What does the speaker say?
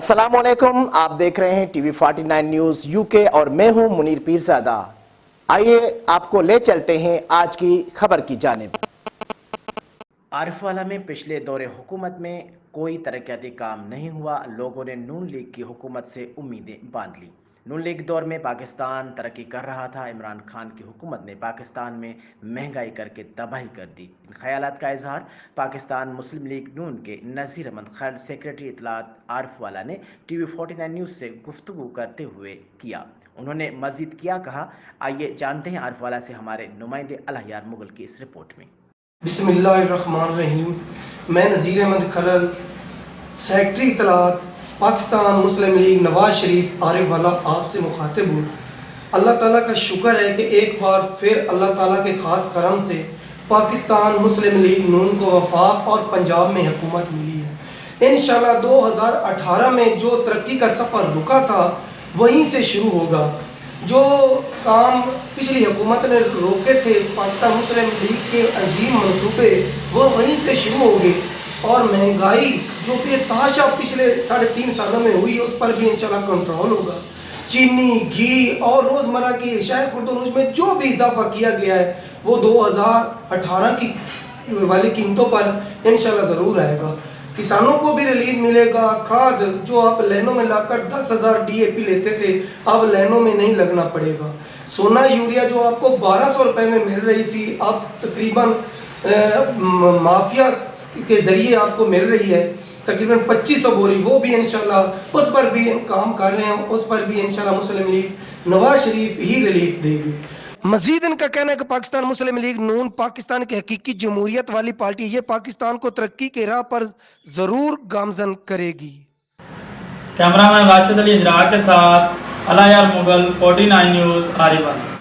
अस्सलाम वालेकुम, आप देख रहे हैं टीवी 49 न्यूज़ यूके और मैं हूं मुनीर पीरज़ादा। आइए आपको ले चलते हैं आज की खबर की जानिब। आरिफवाला में पिछले दौरे हुकूमत में कोई तरक्याती काम नहीं हुआ। लोगों ने नून लीग की हुकूमत से उम्मीदें बांध ली। नून लीग दौर में पाकिस्तान तरक्की कर रहा था। इमरान खान की हुकूमत ने पाकिस्तान में महंगाई करके तबाही कर दी। इन ख्यालात का इजहार पाकिस्तान मुस्लिम लीग नून के नज़ीर अहमद खैर सेक्रेटरी इत्तलात आरिफवाला ने टीवी 49 न्यूज़ से गुफ्तगू करते हुए किया। उन्होंने मज़ीद क्या कहा, आइए जानते हैं आरिफवाला से हमारे नुमाइंदे अलहयार मुगल की इस रिपोर्ट में। बिस्मिल्लाहिर्रहमानिर्रहीम। मैं नज़ीर अहमद खरल, सेक्रेटरी इत्तलात पाकिस्तान मुस्लिम लीग नवाज शरीफ आरिफवाला आपसे मुखातिब हूँ। अल्लाह ताला का शुक्र है कि एक बार फिर अल्लाह ताला के ख़ास करम से पाकिस्तान मुस्लिम लीग नून को वफाक और पंजाब में हुकूमत मिली है। इंशाल्लाह 2018 में जो तरक्की का सफ़र रुका था वहीं से शुरू होगा। जो काम पिछली हुकूमत ने रोके थे पाकिस्तान मुस्लिम लीग के अजीम मंसूबे, वो वहीं से शुरू हो गए। और महंगाई जो बेतहाशा पिछले 3.5 सालों में हुई, उस पर भी इंशाल्लाह कंट्रोल होगा। चीनी, घी और रोज़मर्रा की रिशाय खुर्दनूज में जो भी इजाफा किया गया है वो 2018 की वाली कीमतों पर इंशाल्लाह ज़रूर आएगा। किसानों को भी रिलीफ मिलेगा। खाद जो आप लाइनों में लाकर 10,000 DAP लेते थे, अब लाइनों में नहीं लगना पड़ेगा। सोना यूरिया जो आपको 1200 रुपये में मिल रही थी, अब तकरीबन माफिया के ज़रिए आपको मिल रही है तकरीबन 2500 बोरी, वो भी इंशाल्लाह उस पर भी काम कर रहे हैं। उस पर भी इंशाल्लाह मुस्लिम लीग नवाज शरीफ ही रिलीफ देगी। मजीद इनका कहना है कि पाकिस्तान मुस्लिम लीग नून पाकिस्तान की हकीकी जमहूरियत वाली पार्टी, ये पाकिस्तान को तरक्की के राह पर जरूर गामजन करेगी। कैमरामैन राशिद अली इजरा के साथ अलहयार मुगल 49 न्यूज़ आरिफवाला।